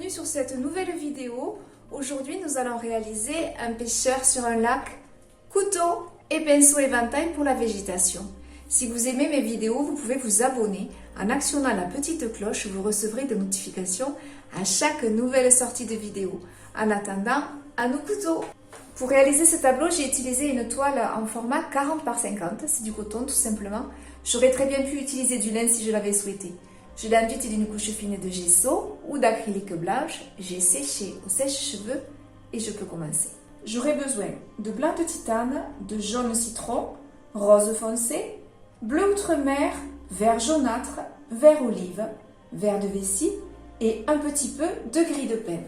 bienvenue sur cette nouvelle vidéo. Aujourd'hui, nous allons réaliser un pêcheur sur un lac, couteau et pinceau éventail pour la végétation. Si vous aimez mes vidéos, vous pouvez vous abonner. En actionnant la petite cloche, vous recevrez des notifications à chaque nouvelle sortie de vidéo. En attendant, à nos couteaux! Pour réaliser ce tableau, j'ai utilisé une toile en format 40 par 50, c'est du coton tout simplement. J'aurais très bien pu utiliser du lin si je l'avais souhaité. Je l'ai enduite d'une couche fine de gesso ou d'acrylique blanche. J'ai séché au sèche-cheveux et je peux commencer. J'aurai besoin de blanc de titane, de jaune citron, rose foncé, bleu outremer, vert jaunâtre, vert olive, vert de vessie et un petit peu de gris de pêne.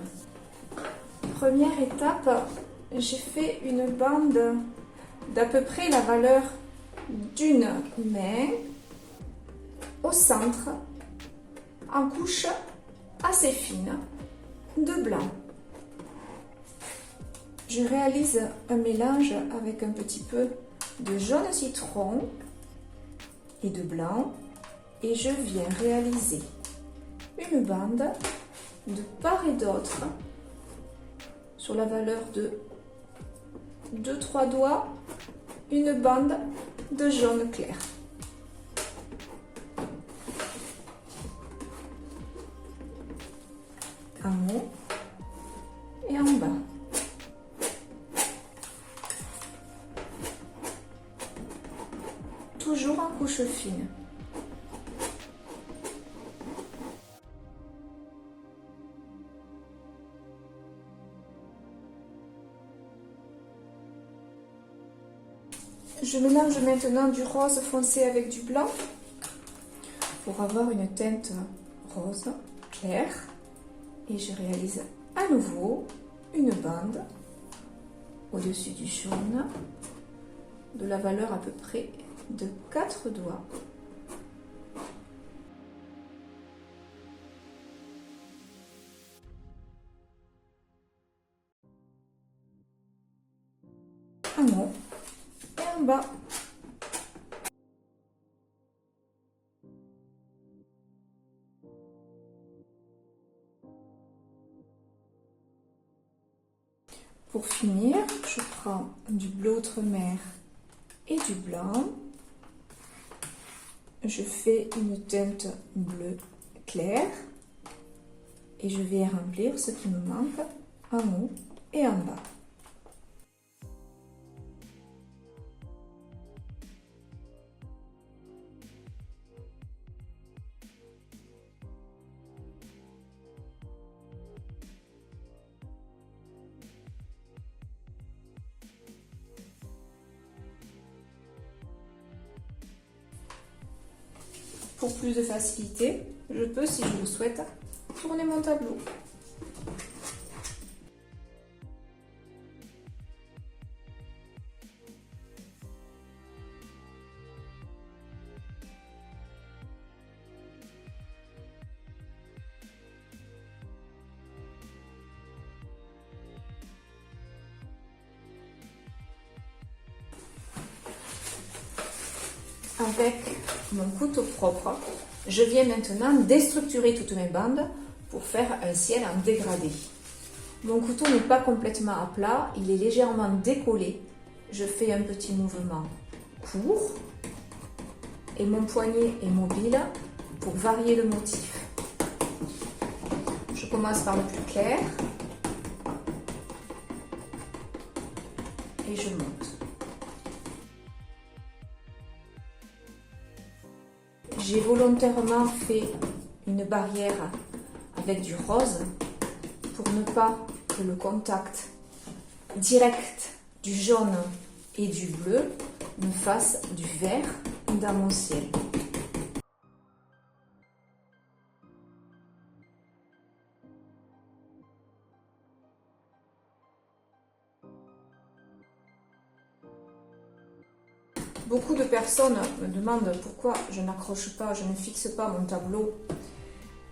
Première étape, j'ai fait une bande d'à peu près la valeur d'une main au centre, en couche assez fine de blanc. Je réalise un mélange avec un petit peu de jaune citron et de blanc et je viens réaliser une bande de part et d'autre sur la valeur de 2-3 doigts, une bande de jaune clair. En haut et en bas. Toujours en couche fine. Je mélange maintenant du rose foncé avec du blanc pour avoir une teinte rose claire. Et je réalise à nouveau une bande au-dessus du jaune de la valeur à peu près de 4 doigts. En haut et en bas. Pour finir, je prends du bleu outremer et du blanc. Je fais une teinte bleu clair et je vais remplir ce qui me manque en haut et en bas. Pour plus de facilité, je peux, si je le souhaite, tourner mon tableau. Avec mon couteau propre, je viens maintenant déstructurer toutes mes bandes pour faire un ciel en dégradé. Mon couteau n'est pas complètement à plat, il est légèrement décollé. Je fais un petit mouvement court et mon poignet est mobile pour varier le motif. Je commence par le plus clair et je monte. J'ai volontairement fait une barrière avec du rose pour ne pas que le contact direct du jaune et du bleu me fasse du vert dans mon ciel. Beaucoup de personnes me demandent pourquoi je n'accroche pas, je ne fixe pas mon tableau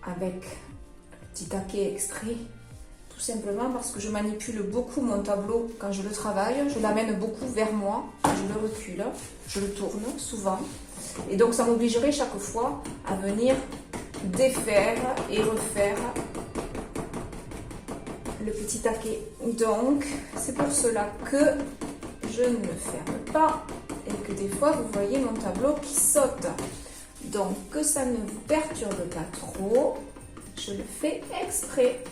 avec un petit taquet extrait. Tout simplement parce que je manipule beaucoup mon tableau quand je le travaille, je l'amène beaucoup vers moi, je le recule, je le tourne souvent. Et donc ça m'obligerait chaque fois à venir défaire et refaire le petit taquet. Donc, c'est pour cela que je ne le ferme pas et que des fois, vous voyez mon tableau qui saute. Donc, que ça ne vous perturbe pas trop, je le fais exprès.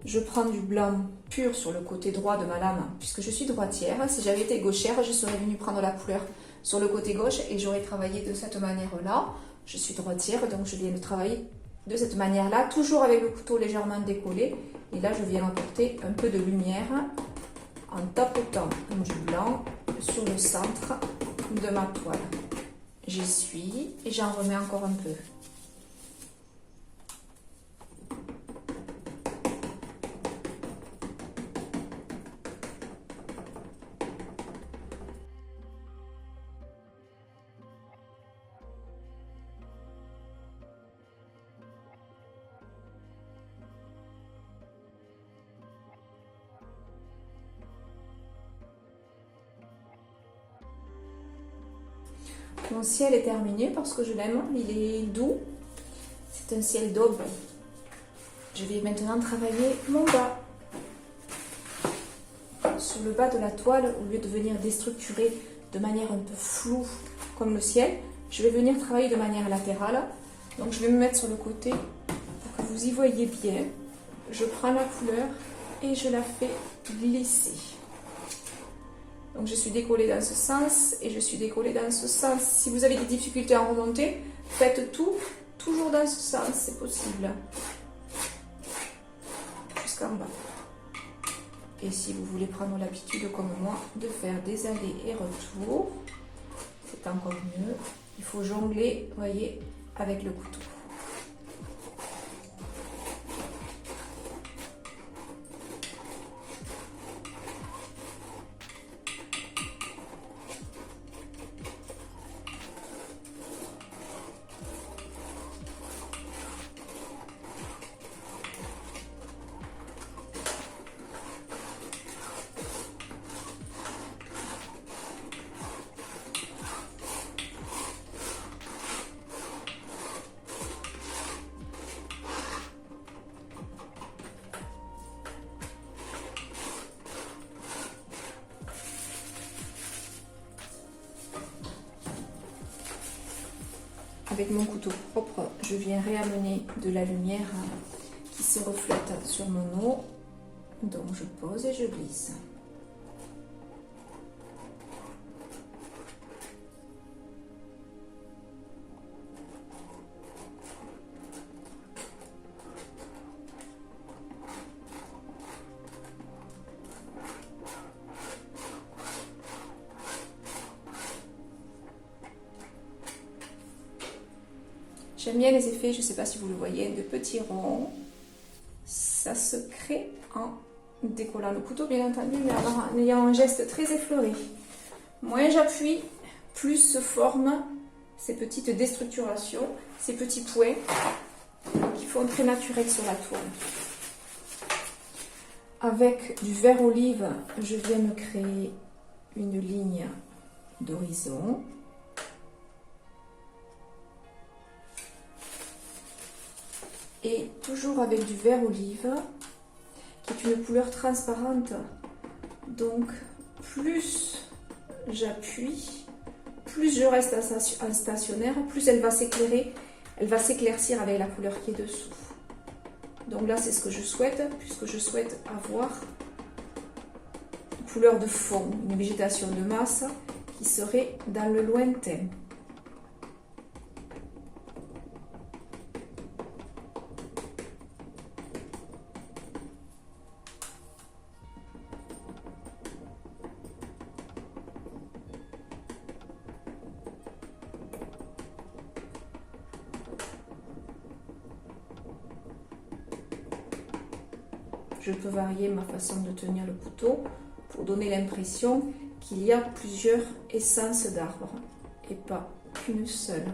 Je prends du blanc pur sur le côté droit de ma lame, puisque je suis droitière. Si j'avais été gauchère, je serais venue prendre la couleur sur le côté gauche et j'aurais travaillé de cette manière-là. Je suis droitière, donc je viens de travailler de cette manière-là, toujours avec le couteau légèrement décollé. Et là, je viens apporter un peu de lumière en tapotant du blanc sur le centre de ma toile. J'essuie et j'en remets encore un peu. Mon ciel est terminé parce que je l'aime, il est doux, c'est un ciel d'aube. Je vais maintenant travailler mon bas. Sur le bas de la toile, au lieu de venir déstructurer de manière un peu floue comme le ciel, je vais venir travailler de manière latérale. Donc je vais me mettre sur le côté pour que vous y voyez bien. Je prends la couleur et je la fais glisser. Donc je suis décollée dans ce sens et je suis décollée dans ce sens. Si vous avez des difficultés à remonter, faites tout, toujours dans ce sens, c'est possible. Jusqu'en bas. Et si vous voulez prendre l'habitude comme moi de faire des allers et retours, c'est encore mieux. Il faut jongler, vous voyez, avec le couteau. Avec mon couteau propre, je viens réamener de la lumière qui se reflète sur mon eau. Donc je pose et je glisse. J'aime bien les effets, je ne sais pas si vous le voyez, de petits ronds. Ça se crée en décollant le couteau, bien entendu, mais en ayant un geste très effleuré. Moins j'appuie, plus se forment ces petites déstructurations, ces petits points qui font très naturel sur la toile. Avec du vert olive, je viens me créer une ligne d'horizon. Et toujours avec du vert olive, qui est une couleur transparente. Donc, plus j'appuie, plus je reste en stationnaire, plus elle va s'éclairer, elle va s'éclaircir avec la couleur qui est dessous. Donc là, c'est ce que je souhaite, puisque je souhaite avoir une couleur de fond, une végétation de masse qui serait dans le lointain. Je peux varier ma façon de tenir le couteau pour donner l'impression qu'il y a plusieurs essences d'arbres et pas qu'une seule.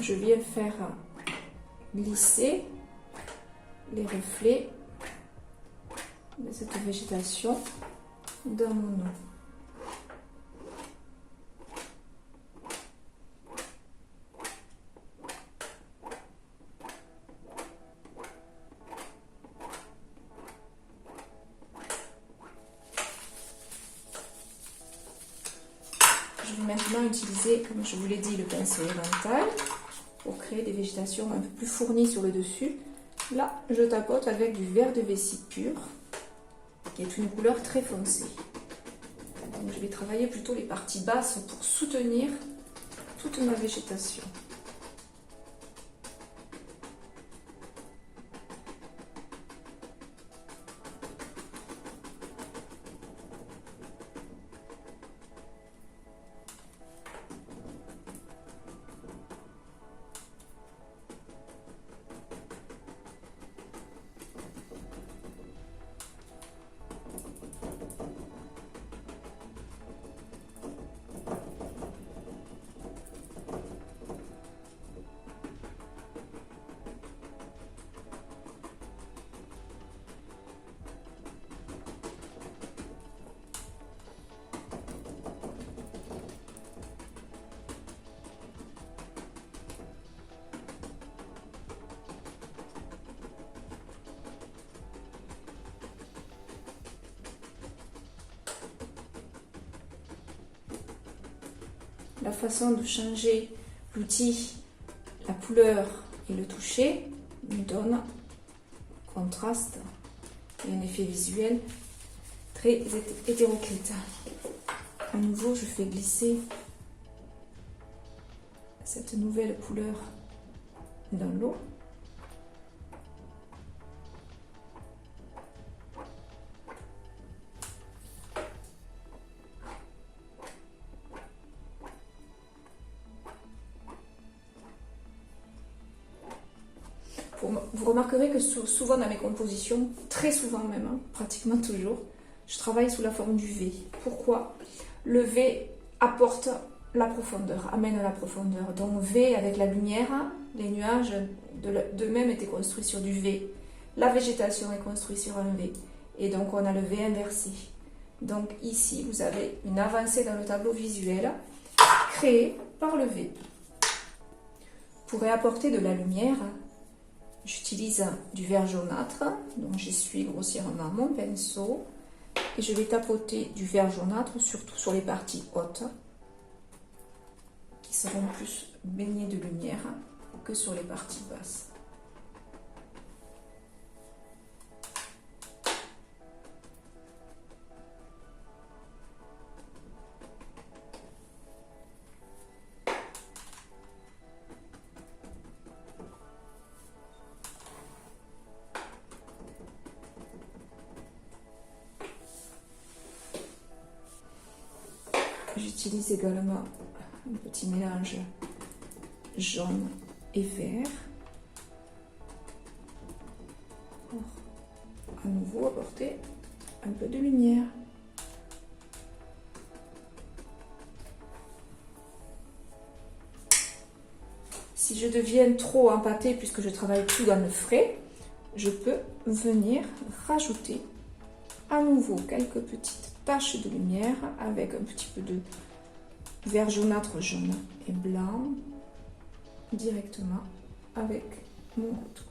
je viens faire glisser les reflets de cette végétation dans mon eau. Je vais maintenant utiliser, comme je vous l'ai dit, le pinceau éventail pour créer des végétations un peu plus fournies sur le dessus. Là, je tapote avec du vert de vessie pur, qui est une couleur très foncée. Donc, je vais travailler plutôt les parties basses pour soutenir toute ma végétation. La façon de changer l'outil, la couleur et le toucher nous donne un contraste et un effet visuel très hétéroclite. À nouveau, je fais glisser cette nouvelle couleur dans l'eau. Vous remarquerez que souvent dans mes compositions, très souvent même, hein, pratiquement toujours, je travaille sous la forme du V. Pourquoi? Le V apporte la profondeur, amène la profondeur. Donc V avec la lumière, les nuages d'eux-mêmes étaient construits sur du V. La végétation est construite sur un V. Et donc on a le V inversé. Donc ici, vous avez une avancée dans le tableau visuel créée par le V. Pour apporter de la lumière, j'utilise du vert jaunâtre, donc j'essuie grossièrement mon pinceau et je vais tapoter du vert jaunâtre surtout sur les parties hautes qui seront plus baignées de lumière que sur les parties basses. J'utilise également un petit mélange jaune et vert pour à nouveau apporter un peu de lumière. Si je deviens trop empâtée puisque je travaille tout dans le frais, je peux venir rajouter à nouveau quelques petites taches de lumière avec un petit peu de vert jaunâtre, jaune et blanc directement avec mon couteau.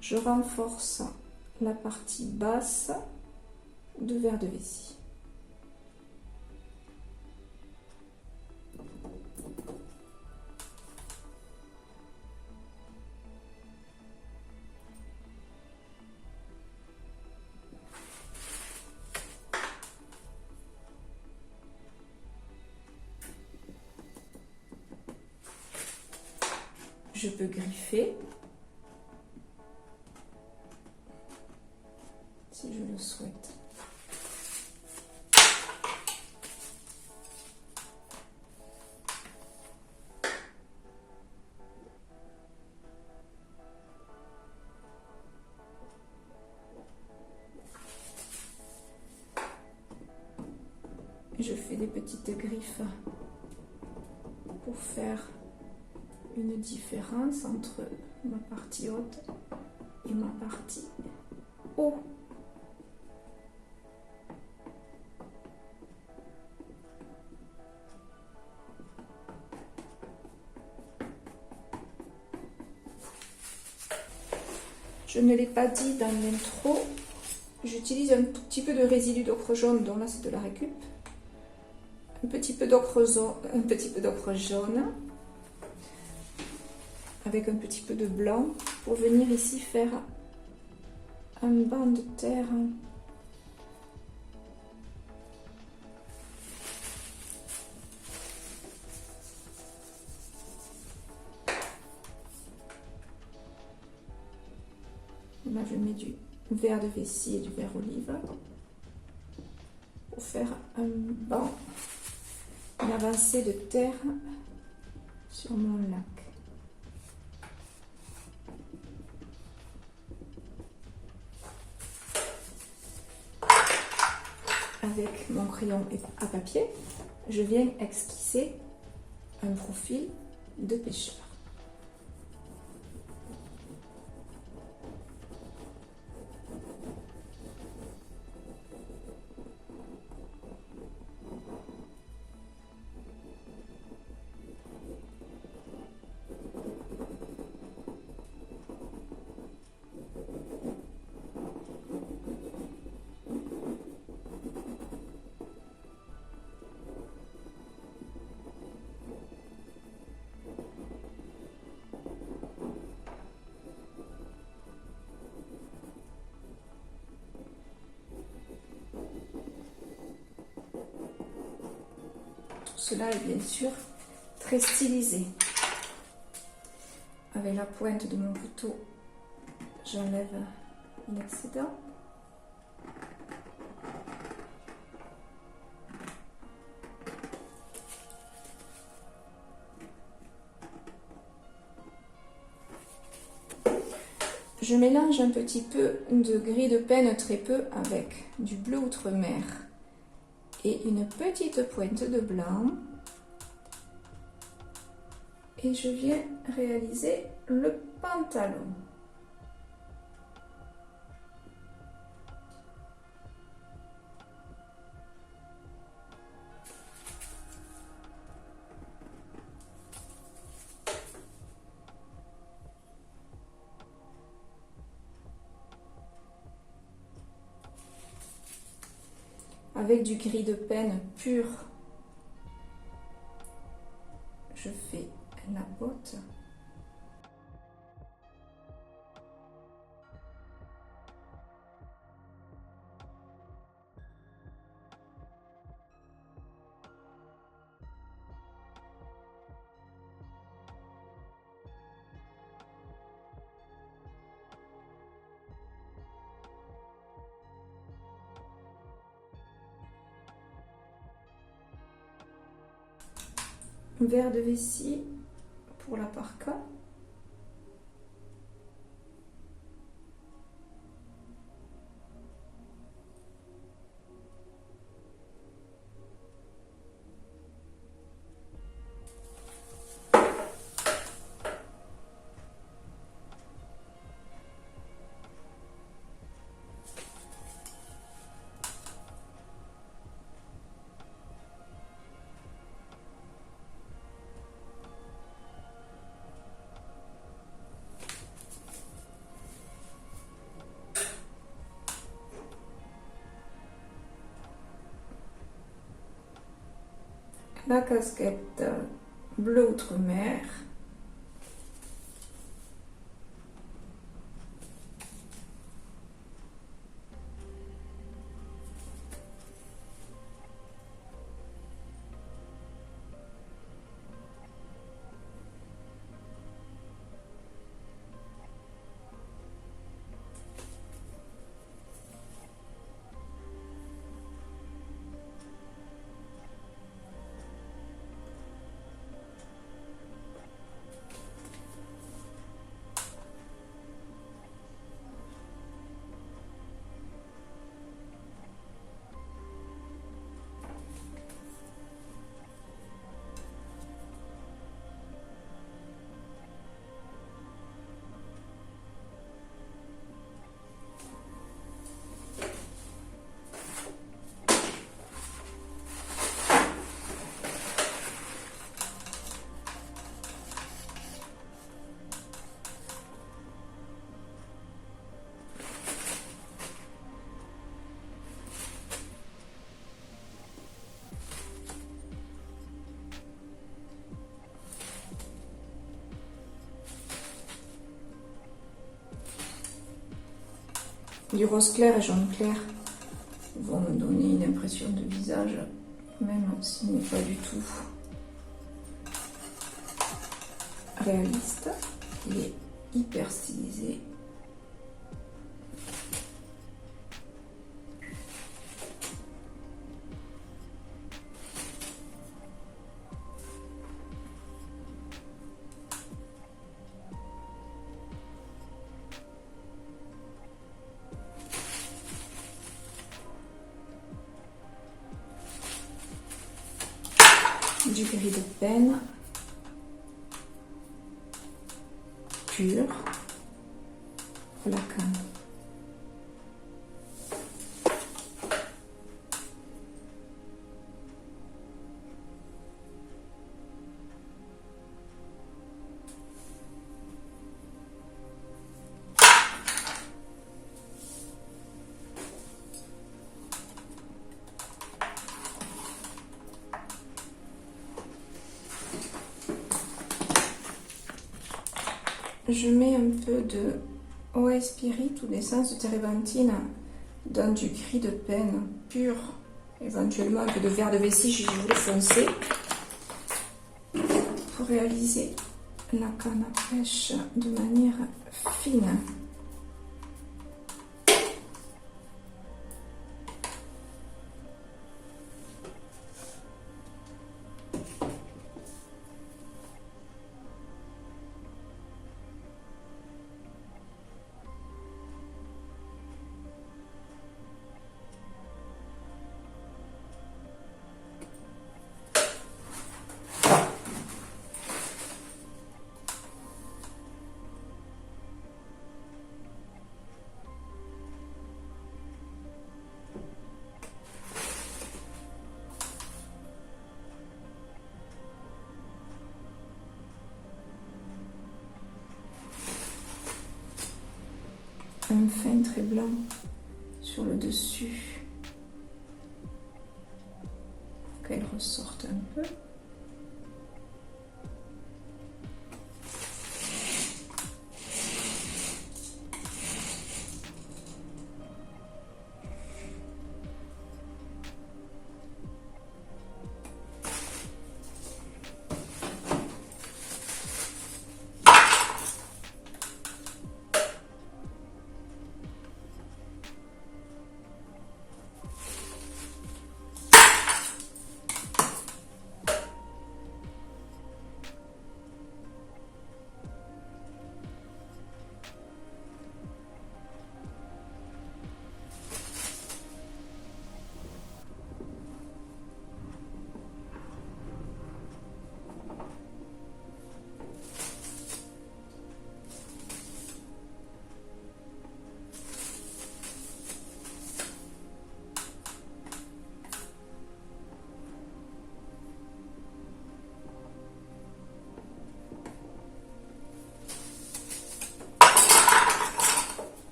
Je renforce la partie basse de vert de vessie. je peux griffer si je le souhaite. Je fais des petites griffes pour faire une différence entre ma partie haute et ma partie haut. Je ne l'ai pas dit dans l'intro, j'utilise un tout petit peu de résidu d'ocre jaune, donc là c'est de la récup. Un petit peu d'ocre jaune avec un petit peu de blanc pour venir ici faire un banc de terre. Là je mets du verre de vessie et du verre olive pour faire un banc, une avancée de terre sur mon lac. Avec mon crayon à papier, je viens esquisser un profil de pêcheur. Cela est bien sûr très stylisé. Avec la pointe de mon couteau, j'enlève l'excédent. Je mélange un petit peu de gris de penne très peu avec du bleu outre-mer et une petite pointe de blanc. Et je viens réaliser le pantalon. Avec du gris de penne pur, je fais la botte. Un verre de vessie pour la parka. La casquette bleu outre-mer. du rose clair et jaune clair vont me donner une impression de visage, même s'il n'est pas du tout réaliste. Il est hyper stylisé. Du gris de peine pur pour la canne. Je mets un peu de OA Spirit ou d'essence de térébenthine dans du gris de peine pur, éventuellement un peu de vert de vessie si je voulais foncer, pour réaliser la canne à pêche de manière fine. Un fin trait blanc sur le dessus pour qu'elle ressorte un peu.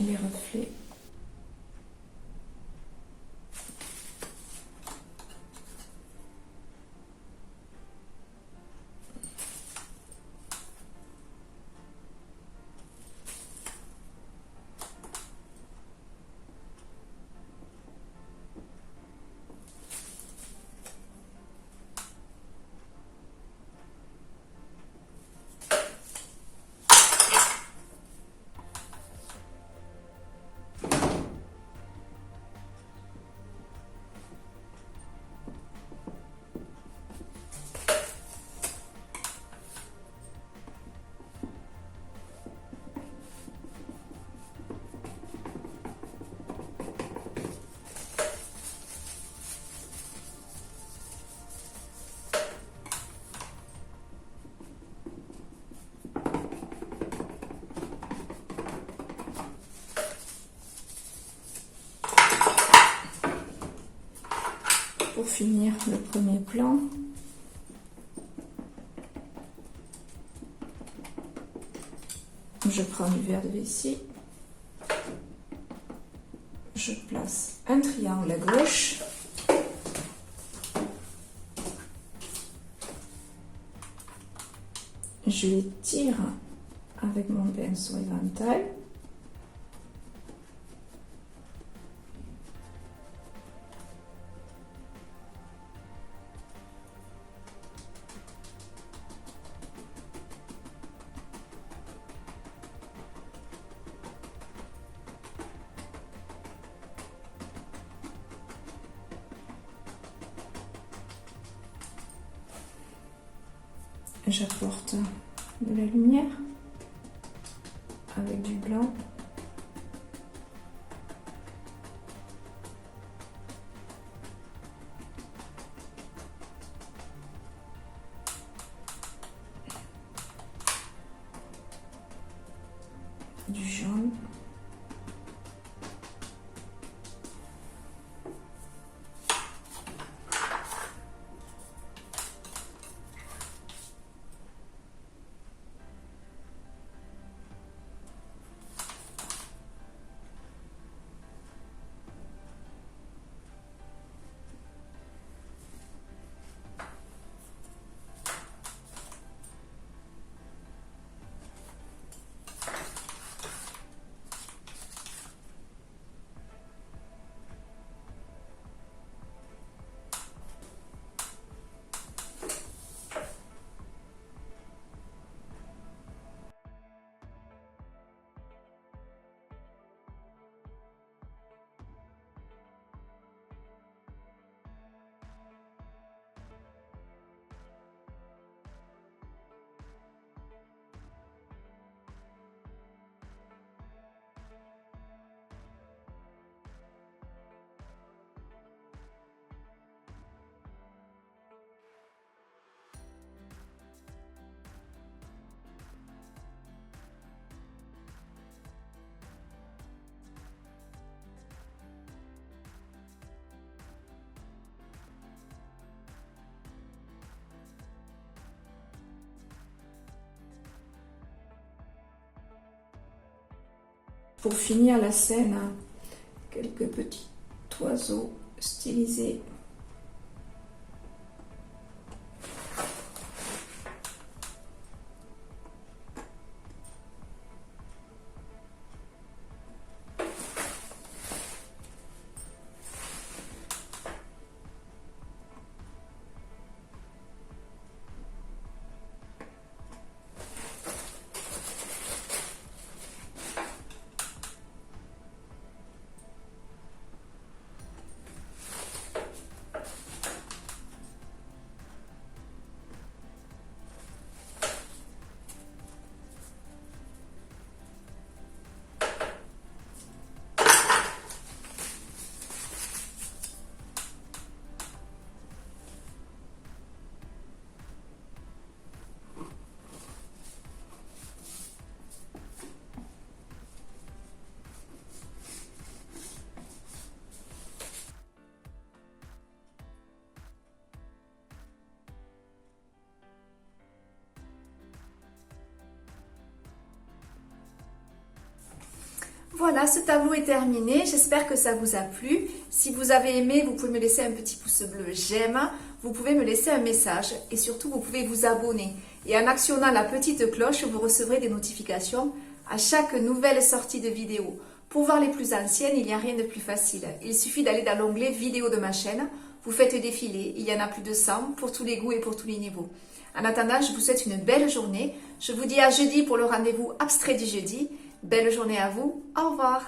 Les reflets. Pour finir le premier plan, je prends du verre de vessie, je place un triangle à gauche, je l'étire avec mon pinceau éventail. J'apporte de la lumière avec du blanc. Du jaune. Pour finir la scène, quelques petits oiseaux stylisés. Voilà, ce tableau est terminé. J'espère que ça vous a plu. Si vous avez aimé, vous pouvez me laisser un petit pouce bleu j'aime. Vous pouvez me laisser un message et surtout, vous pouvez vous abonner. Et en actionnant la petite cloche, vous recevrez des notifications à chaque nouvelle sortie de vidéo. Pour voir les plus anciennes, il n'y a rien de plus facile. Il suffit d'aller dans l'onglet vidéo de ma chaîne. Vous faites défiler. Il y en a plus de 100 pour tous les goûts et pour tous les niveaux. En attendant, je vous souhaite une belle journée. Je vous dis à jeudi pour le rendez-vous abstrait du jeudi. Belle journée à vous. Au revoir.